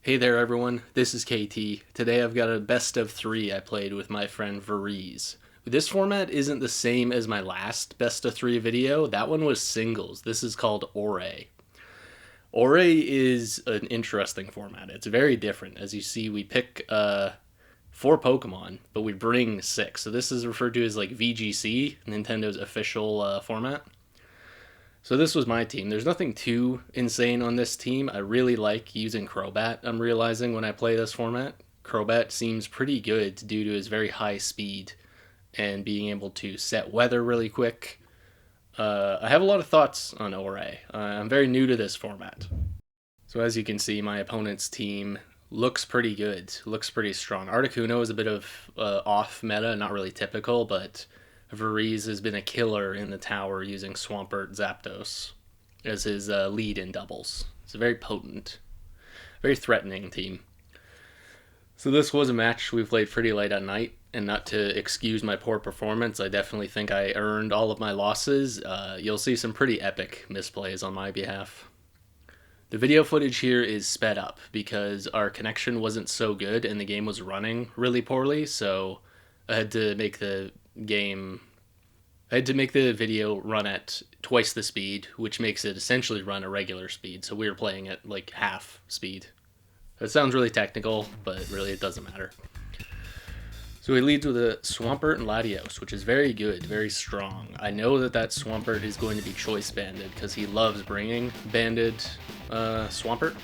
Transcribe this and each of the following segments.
Hey there everyone, this is KT. Today I've got a best of 3 I played with my friend Veriz. This format isn't the same as my last best of 3 video. That one was singles. This is called Orre. Orre is an interesting format. It's very different. As you see, we pick 4 Pokemon, but we bring 6. So this is referred to as like VGC, Nintendo's official format. So this was my team. There's nothing too insane on this team. I really like using Crobat, I'm realizing when I play this format. Crobat seems pretty good due to his very high speed and being able to set weather really quick. I have a lot of thoughts on Orre. I'm very new to this format. So as you can see, my opponent's team looks pretty good, looks pretty strong. Articuno is a bit of off meta, not really typical, but Veriz has been a killer in the tower using Swampert Zapdos as his lead in doubles. It's a very potent, very threatening team. So this was a match we played pretty late at night, and not to excuse my poor performance, I definitely think I earned all of my losses. You'll see some pretty epic misplays on my behalf. The video footage here is sped up because our connection wasn't so good and the game was running really poorly, so I had to make the video run at twice the speed, which makes it essentially run a regular speed. So we were playing at like half speed. It sounds really technical, but really it doesn't matter. So he leads with a Swampert and Latios, which is very good, very strong. I know that Swampert is going to be choice banded because he loves bringing banded Swampert.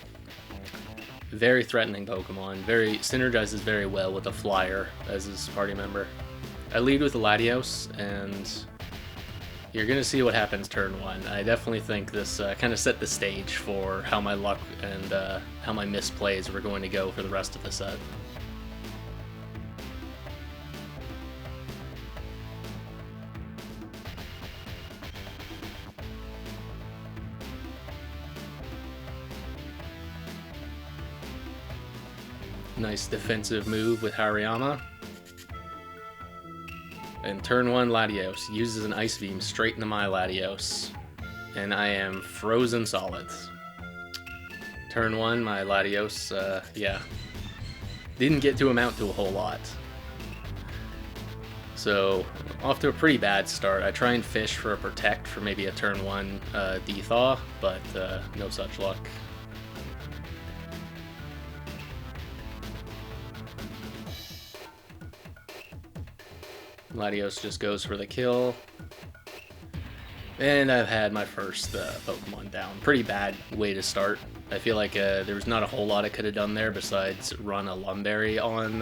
Very threatening Pokemon, synergizes very well with a Flyer as his party member. I lead with Latios, and you're going to see what happens turn 1. I definitely think this kind of set the stage for how my luck and how my misplays were going to go for the rest of the set. Nice defensive move with Hariyama. And turn 1, Latios uses an Ice Beam straight into my Latios. And I am frozen solid. Turn 1, my Latios, didn't get to amount to a whole lot. So, off to a pretty bad start. I try and fish for a Protect for maybe a turn 1 Dethaw, but no such luck. Latios just goes for the kill. And I've had my first Pokemon down. Pretty bad way to start. I feel like there was not a whole lot I could have done there besides run a Lumberry on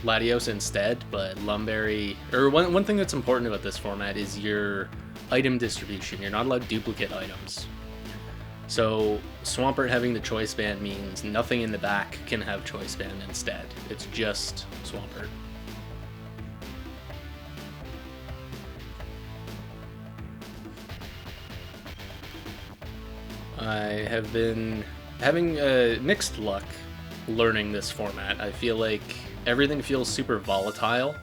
Latios instead, but Lumberry... One thing that's important about this format is your item distribution. You're not allowed duplicate items. So Swampert having the Choice Band means nothing in the back can have Choice Band instead. It's just Swampert. I have been having mixed luck learning this format. I feel like everything feels super volatile.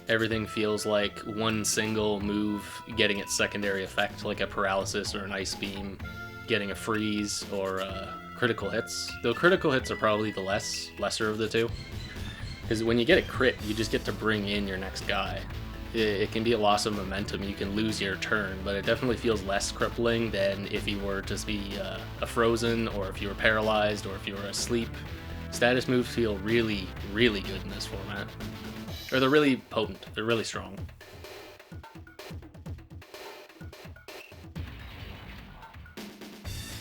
Everything feels like one single move getting its secondary effect, like a Paralysis or an Ice Beam, getting a Freeze or critical hits. Though critical hits are probably the lesser of the two. Because when you get a crit, you just get to bring in your next guy. It can be a loss of momentum, you can lose your turn, but it definitely feels less crippling than if you were to be a frozen, or if you were paralyzed, or if you were asleep. Status moves feel really, really good in this format. Or they're really potent, they're really strong.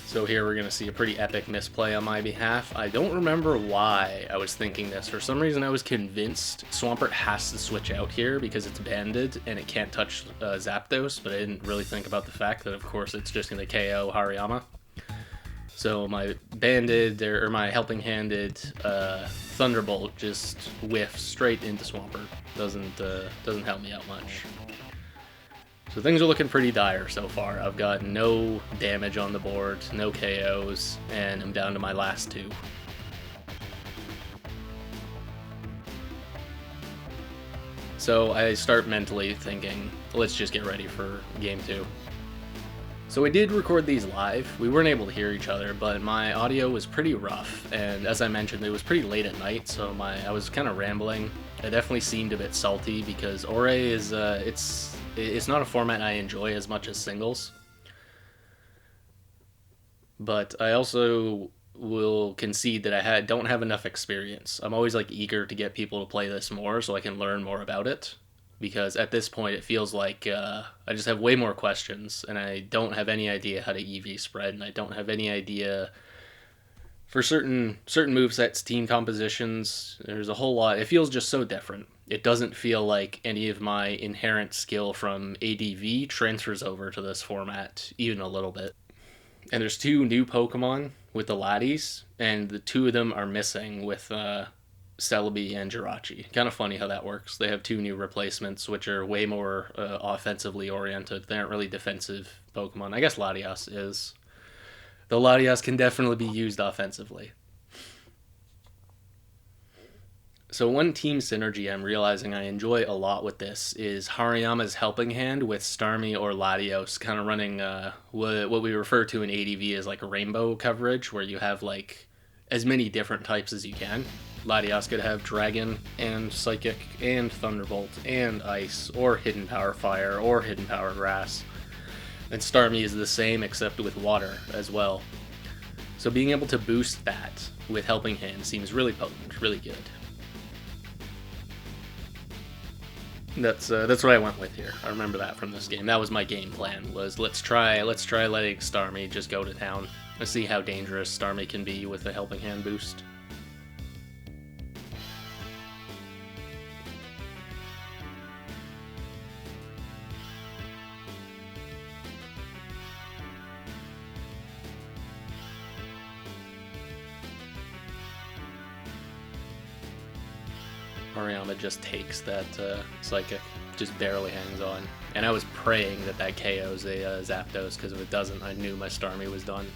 So here we're going to see a pretty epic misplay on my behalf. I don't remember why I was thinking this. For some reason I was convinced Swampert has to switch out here because it's banded and it can't touch Zapdos, but I didn't really think about the fact that of course it's just going to KO Hariyama. So my banded, or my helping handed Thunderbolt just whiffs straight into Swampert. Doesn't help me out much. So things are looking pretty dire so far. I've got no damage on the board, no KOs, and I'm down to my last 2. So I start mentally thinking, let's just get ready for game 2. So I did record these live. We weren't able to hear each other, but my audio was pretty rough, and as I mentioned, it was pretty late at night, so I was kind of rambling. I definitely seemed a bit salty because Orre is it's not a format I enjoy as much as singles. But I also will concede that I don't have enough experience. I'm always like eager to get people to play this more so I can learn more about it, because at this point it feels like I just have way more questions and I don't have any idea how to EV spread, and I don't have any idea for certain movesets, team compositions. There's a whole lot. It feels just so different. It doesn't feel like any of my inherent skill from ADV transfers over to this format even a little bit. And there's 2 new Pokemon with the Laddies, and the 2 of them are missing with Celebi and Jirachi. Kind of funny how that works. They have 2 new replacements, which are way more offensively oriented. They aren't really defensive Pokemon. I guess Latias is. Though Latias can definitely be used offensively. So one team synergy I'm realizing I enjoy a lot with this is Hariyama's helping hand with Starmie or Latios, kind of running what we refer to in ADV as like a rainbow coverage, where you have like as many different types as you can. Latios could have Dragon and Psychic and Thunderbolt and Ice, or Hidden Power Fire, or Hidden Power Grass. And Starmie is the same except with Water as well. So being able to boost that with helping hand seems really potent, really good. That's what I went with here. I remember that from this game. That was my game plan, was let's try letting Starmie just go to town. Let's see how dangerous Starmie can be with a helping hand boost. Hariyama just takes that Psychic, just barely hangs on. And I was praying that KOs a Zapdos, because if it doesn't, I knew my Starmie was done.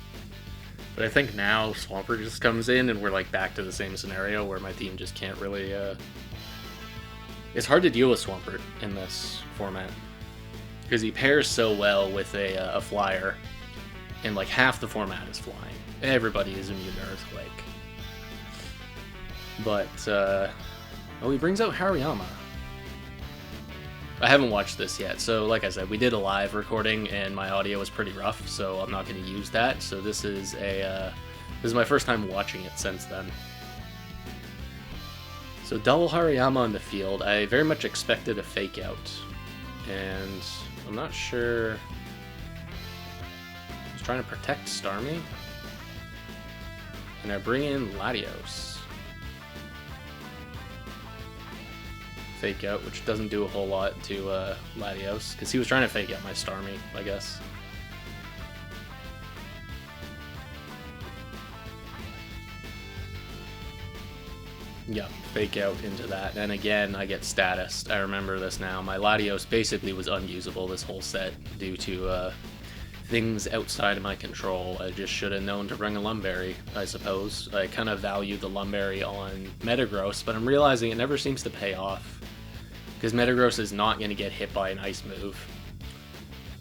But I think now Swampert just comes in and we're like back to the same scenario where my team just can't really... It's hard to deal with Swampert in this format, because he pairs so well with a Flyer, and like half the format is flying. Everybody is immune to Earthquake. But... Oh, he brings out Hariyama. I haven't watched this yet, so like I said, we did a live recording and my audio was pretty rough, so I'm not going to use that. So this is my first time watching it since then. So double Hariyama on the field. I very much expected a fake out, and I'm not sure. I was trying to protect Starmie, and I bring in Latios. Fake out, which doesn't do a whole lot to Latios, because he was trying to fake out my Starmie, I guess. Yeah, fake out into that, and again I get status. I remember this now. My Latios basically was unusable this whole set due to things outside of my control. I just should have known to bring a Lumberry, I suppose. I kind of value the Lumberry on Metagross, but I'm realizing it never seems to pay off, because Metagross is not going to get hit by an Ice move,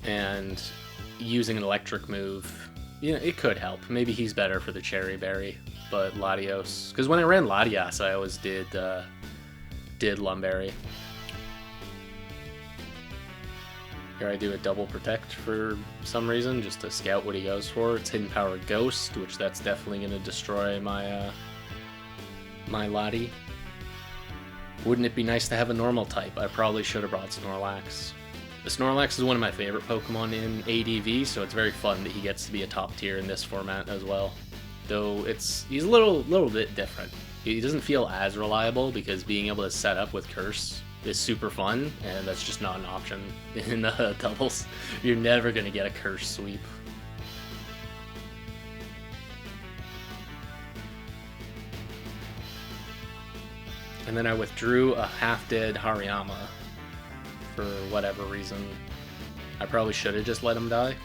and using an Electric move, you know, it could help. Maybe he's better for the Cherry Berry, but Latios, because when I ran Latias, I always did Lumberry. Here I do a double protect for some reason, just to scout what he goes for. It's Hidden Power Ghost, which that's definitely going to destroy my my Lati. Wouldn't it be nice to have a normal type? I probably should have brought Snorlax. The Snorlax is one of my favorite Pokemon in ADV, so it's very fun that he gets to be a top tier in this format as well. Though he's a little bit different. He doesn't feel as reliable, because being able to set up with Curse is super fun, and that's just not an option in doubles. You're never going to get a Curse sweep. And then I withdrew a half-dead Hariyama for whatever reason. I probably should have just let him die.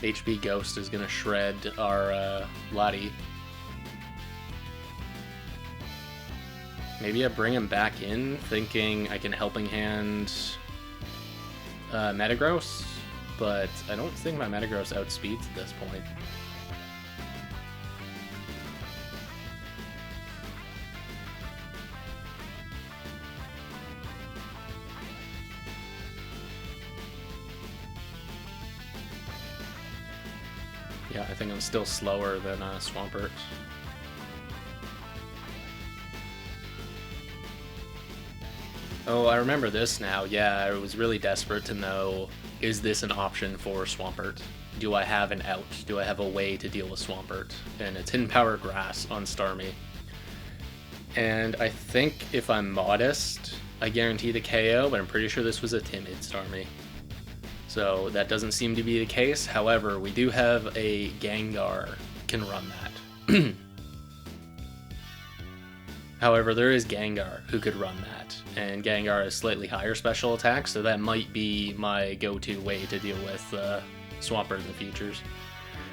HP Ghost is going to shred our Lati. Maybe I bring him back in, thinking I can Helping Hand Metagross? but I don't think my Metagross outspeeds at this point. Yeah, I think I'm still slower than Swampert. Oh, I remember this now. Yeah, I was really desperate to know, is this an option for Swampert? Do I have an out? Do I have a way to deal with Swampert? And it's Hidden Power Grass on Starmie. And I think if I'm modest, I guarantee the KO, but I'm pretty sure this was a timid Starmie. So that doesn't seem to be the case. However, we do have a Gengar can run that. However, there is Gengar who could run that, and Gengar has slightly higher special attacks, so that might be my go-to way to deal with Swampert in the futures.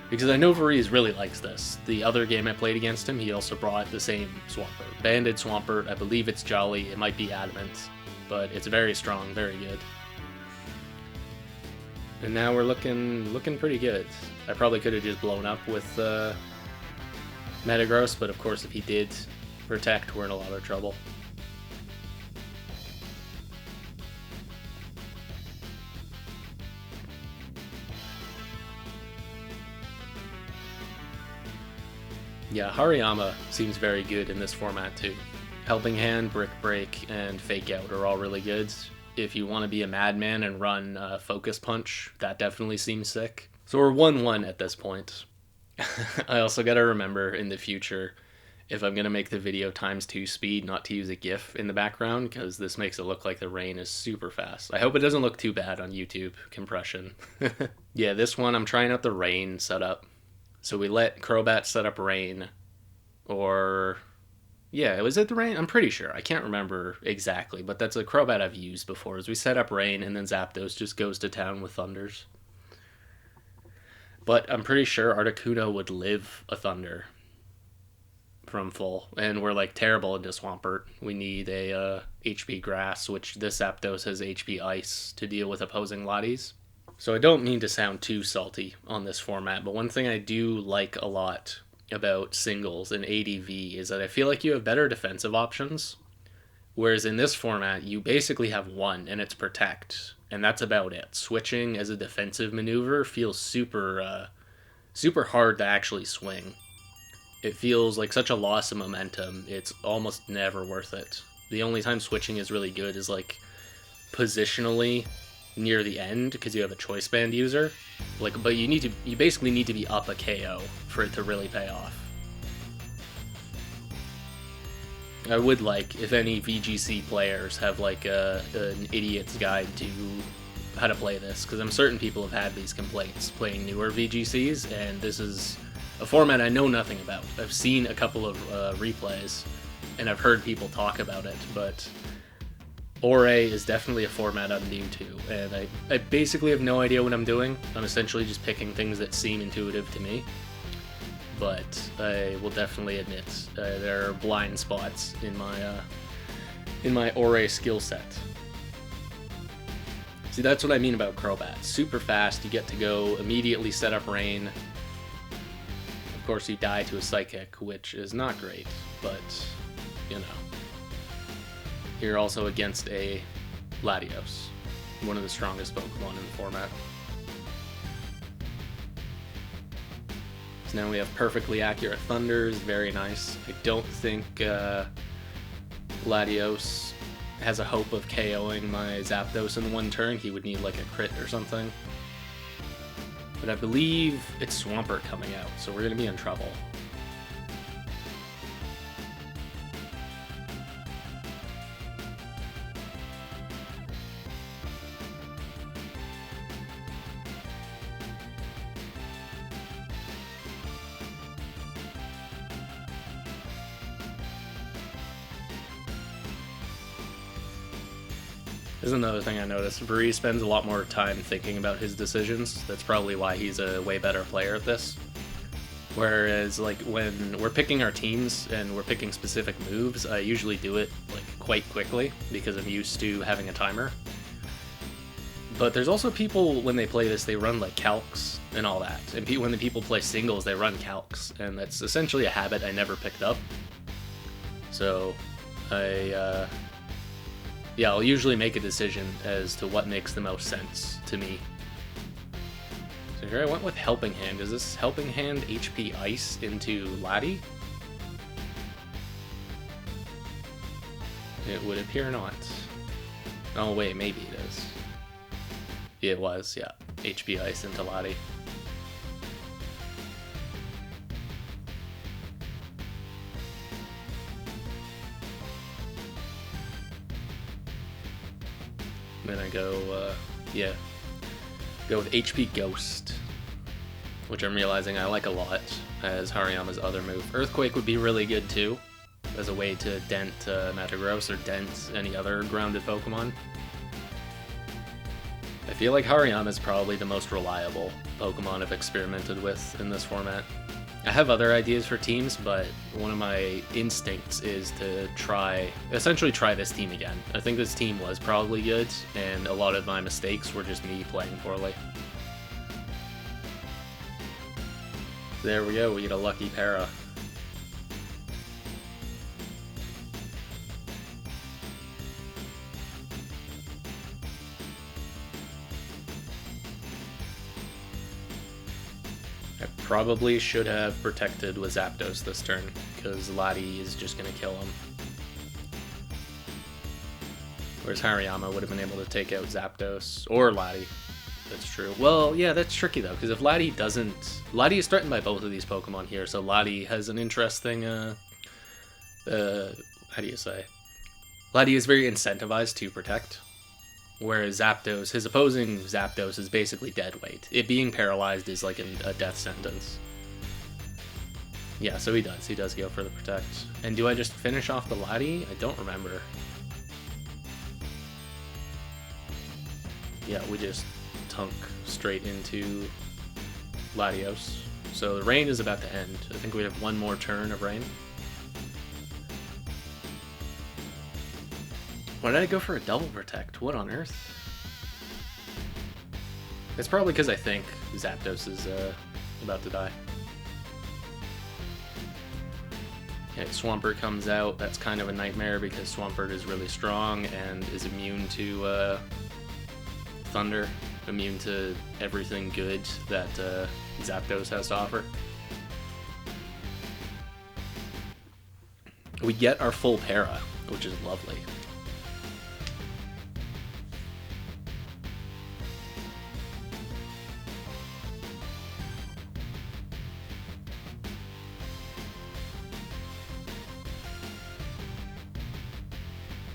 Because I know Varese really likes this. The other game I played against him, he also brought the same Swampert. Banded Swampert, I believe it's Jolly, it might be Adamant, but it's very strong, very good. And now we're looking pretty good. I probably could have just blown up with Metagross, but of course if he did protect, we're in a lot of trouble. Yeah, Hariyama seems very good in this format too. Helping Hand, Brick Break, and Fake Out are all really good. If you want to be a madman and run Focus Punch, that definitely seems sick. So we're 1-1 at this point. I also gotta remember in the future, if I'm gonna make the video ×2 speed, not to use a GIF in the background, because this makes it look like the rain is super fast. I hope it doesn't look too bad on YouTube compression. Yeah, this one I'm trying out the rain setup. So we let Crobat set up rain, or... yeah, was it the rain? I'm pretty sure. I can't remember exactly, but that's a Crobat I've used before. Is we set up rain and then Zapdos just goes to town with Thunders. But I'm pretty sure Articuno would live a Thunder from full, and we're like terrible into Swampert. We need a HP Grass, which this Zapdos has HP Ice to deal with opposing Latias. So I don't mean to sound too salty on this format, but one thing I do like a lot about singles and ADV is that I feel like you have better defensive options, whereas in this format you basically have one, and it's Protect, and that's about it. Switching as a defensive maneuver feels super hard to actually swing. It feels like such a loss of momentum, it's almost never worth it. The only time switching is really good is like positionally near the end, because you have a choice band user, like, but you basically need to be up a KO for it to really pay off. I would like if any VGC players have like an idiot's guide to how to play this, because I'm certain people have had these complaints playing newer VGCs, and this is a format I know nothing about. I've seen a couple of replays and I've heard people talk about it, but Orre is definitely a format I'm new to, and I basically have no idea what I'm doing. I'm essentially just picking things that seem intuitive to me, but I will definitely admit there are blind spots in my Orre skill set. See, that's what I mean about Crobat. Super fast, you get to go immediately set up rain. Of course, you die to a Psychic, which is not great, but, you know. You're also against a Latios, one of the strongest Pokemon in the format. So now we have perfectly accurate Thunders, very nice. I don't think Latios has a hope of KOing my Zapdos in one turn. He would need like a crit or something. But I believe it's Swampert coming out, so we're going to be in trouble. This is another thing I noticed. Varese spends a lot more time thinking about his decisions. That's probably why he's a way better player at this. Whereas, like, when we're picking our teams and we're picking specific moves, I usually do it, like, quite quickly because I'm used to having a timer. But there's also people, when they play this, they run like calcs and all that. And when the people play singles, they run calcs. And that's essentially a habit I never picked up. So yeah, I'll usually make a decision as to what makes the most sense to me. So here I went with Helping Hand. Is this Helping Hand HP Ice into Laddie? It would appear not. Oh wait, maybe it is. It was, yeah. HP Ice into Laddie. Then I go, yeah. Go with HP Ghost, which I'm realizing I like a lot as Hariyama's other move. Earthquake would be really good too, as a way to dent Metagross or dent any other grounded Pokemon. I feel like Hariyama is probably the most reliable Pokemon I've experimented with in this format. I have other ideas for teams, but one of my instincts is to essentially try this team again. I think this team was probably good, and a lot of my mistakes were just me playing poorly. There we go, we get a lucky para. I probably should have protected with Zapdos this turn, because Laddie is just going to kill him. Whereas Hariyama would have been able to take out Zapdos, or Laddie. That's true. Well, yeah, that's tricky though, because if Laddie doesn't... Laddie is threatened by both of these Pokemon here, so Laddie has an interesting, how do you say? Laddie is very incentivized to protect. Whereas Zapdos, his opposing Zapdos is basically dead weight. It being paralyzed is like a death sentence. Yeah, so he does go for the protect. And do I just finish off the Laddie? I don't remember. Yeah, we just tunk straight into Latios. So the rain is about to end. I think we have one more turn of rain. Why did I go for a double protect? What on earth? It's probably because I think Zapdos is about to die. Okay, Swampert comes out. That's kind of a nightmare because Swampert is really strong and is immune to Thunder, immune to everything good that Zapdos has to offer. We get our full para, which is lovely.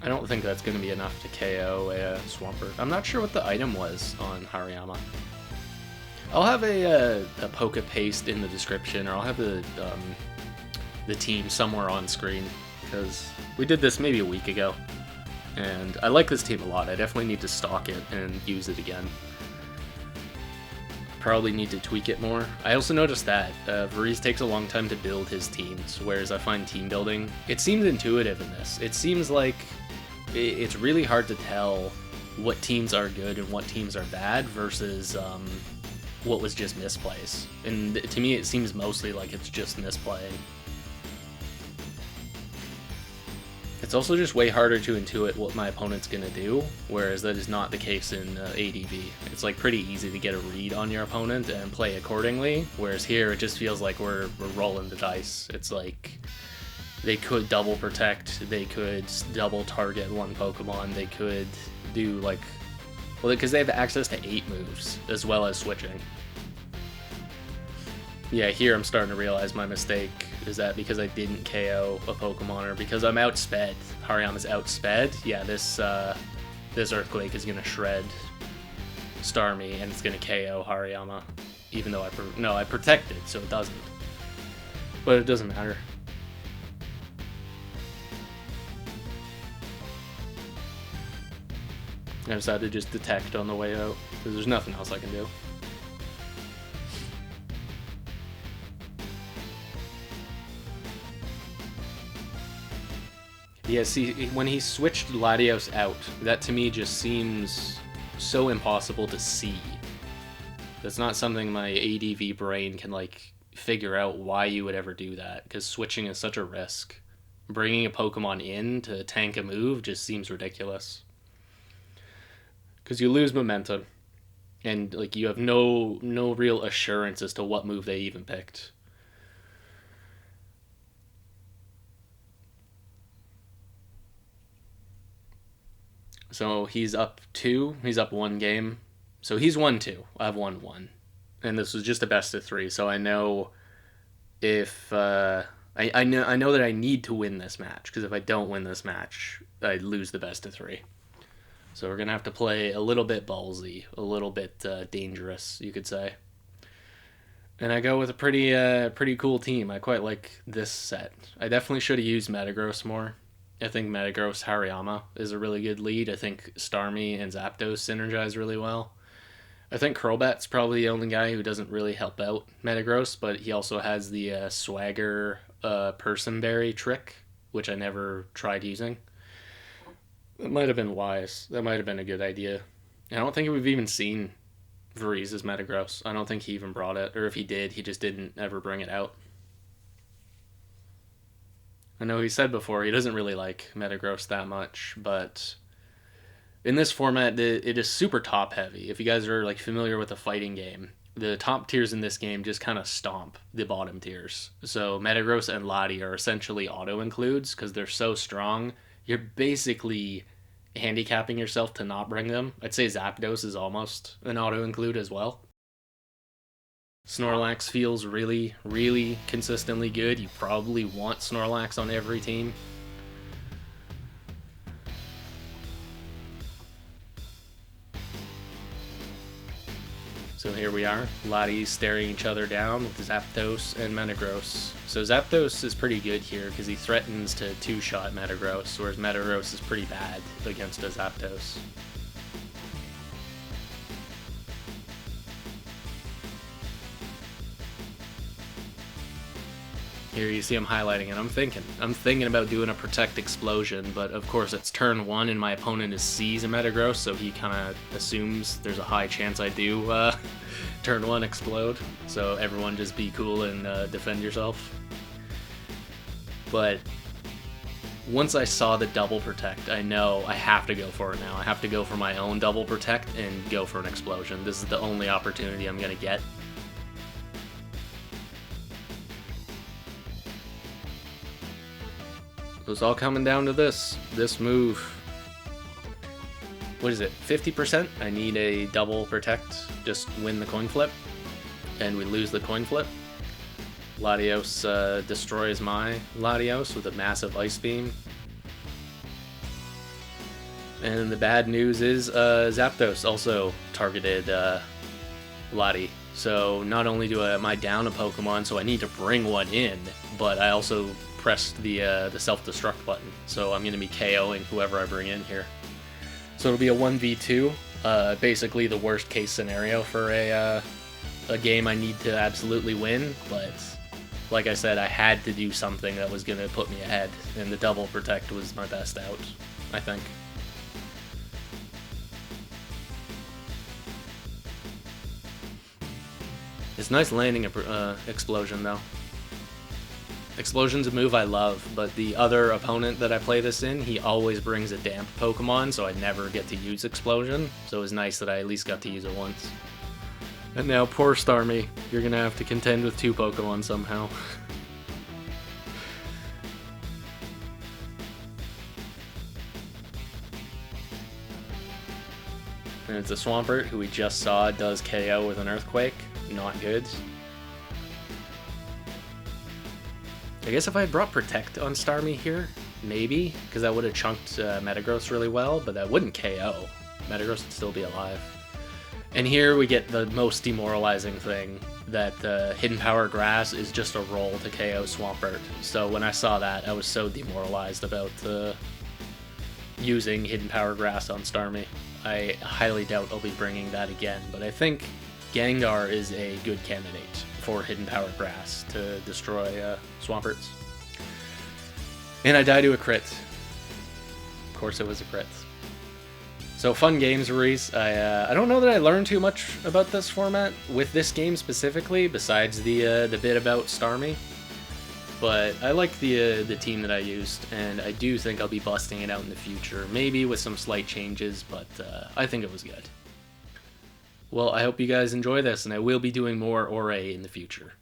I don't think that's going to be enough to KO a Swampert. I'm not sure what the item was on Hariyama. I'll have a Poke Paste in the description, or I'll have the team somewhere on screen, because we did this maybe a week ago, and I like this team a lot. I definitely need to stock it and use it again. Probably need to tweak it more. I also noticed that Varese takes a long time to build his teams, whereas I find team building, it seems intuitive in this. It seems like it's really hard to tell what teams are good and what teams are bad versus what was just misplays. And to me, it seems mostly like it's just misplaying. It's also just way harder to intuit what my opponent's gonna do, whereas that is not the case in ADV. It's like pretty easy to get a read on your opponent and play accordingly, whereas here it just feels like we're rolling the dice. It's like they could double protect, they could double target one Pokemon, they could do like, well, because they have access to 8 moves as well as switching. Yeah, here I'm starting to realize my mistake is that because I didn't KO a Pokemon, or because I'm outsped, Hariyama's outsped, yeah, this Earthquake is going to shred Starmie, and it's going to KO Hariyama, even though I protected, so it doesn't. But it doesn't matter. I decided to just detect on the way out, because there's nothing else I can do. Yeah, see, when he switched Latios out, that to me just seems so impossible to see. That's not something my ADV brain can like figure out why you would ever do that, because switching is such a risk. Bringing a Pokemon in to tank a move just seems ridiculous. Because you lose momentum, and like you have no real assurance as to what move they even picked. So he's up 2. He's up 1 game. So he's won 2. I've won 1. And this was just a best of 3. So I know if I know that I need to win this match, because if I don't win this match, I lose the best of 3. So we're gonna have to play a little bit ballsy, a little bit dangerous, you could say. And I go with a pretty cool team. I quite like this set. I definitely should have used Metagross more. I think Metagross Hariyama is a really good lead. I think Starmie and Zapdos synergize really well. I think Crobat's probably the only guy who doesn't really help out Metagross, but he also has the Swagger Person Berry trick, which I never tried using. It might have been wise. That might have been a good idea. I don't think we've even seen Vreeze's Metagross. I don't think he even brought it, or if he did, he just didn't ever bring it out. I know he said before he doesn't really like Metagross that much, but in this format, it is super top heavy. If you guys are like familiar with a fighting game, the top tiers in this game just kind of stomp the bottom tiers. So Metagross and Lottie are essentially auto includes because they're so strong. You're basically handicapping yourself to not bring them. I'd say Zapdos is almost an auto include as well. Snorlax feels really, really consistently good. You probably want Snorlax on every team. So here we are, Lottie staring each other down with Zapdos and Metagross. So Zapdos is pretty good here because he threatens to two-shot Metagross, whereas Metagross is pretty bad against a Zapdos. Here you see I'm highlighting it. I'm thinking about doing a Protect Explosion, but of course it's turn 1 and my opponent is sees a Metagross, so he kind of assumes there's a high chance I do turn 1 explode. So everyone just be cool and defend yourself. But once I saw the double Protect, I know I have to go for it now. I have to go for my own double Protect and go for an Explosion. This is the only opportunity I'm going to get. It was all coming down to this move. What is it, 50%? I need a double Protect, just win the coin flip, and we lose the coin flip. Latios destroys my Latios with a massive Ice Beam. And the bad news is Zapdos also targeted Lottie. So not only am I down a Pokemon, so I need to bring one in, but I also pressed the self-destruct button. So I'm going to be KOing whoever I bring in here. So it'll be a 1v2, basically the worst case scenario for a game I need to absolutely win, but like I said, I had to do something that was going to put me ahead, and the double Protect was my best out, I think. It's nice landing a Explosion though. Explosion's a move I love, but the other opponent that I play this in, he always brings a damp Pokemon, so I never get to use Explosion, so it was nice that I at least got to use it once. And now, poor Starmie, you're gonna have to contend with 2 Pokemon somehow. And it's a Swampert, who we just saw does KO with an Earthquake. Not good. I guess if I had brought Protect on Starmie here, maybe, because that would have chunked Metagross really well, but that wouldn't KO. Metagross would still be alive. And here we get the most demoralizing thing, that Hidden Power Grass is just a roll to KO Swampert. So when I saw that, I was so demoralized about using Hidden Power Grass on Starmie. I highly doubt I'll be bringing that again, but I think Gengar is a good candidate for Hidden Power Grass to destroy Swamperts. And I die to a crit. Of course it was a crit. So fun games, Reese. I don't know that I learned too much about this format with this game specifically, besides the bit about Starmie. But I like the team that I used, and I do think I'll be busting it out in the future, maybe with some slight changes, but I think it was good. Well, I hope you guys enjoy this, and I will be doing more Orre in the future.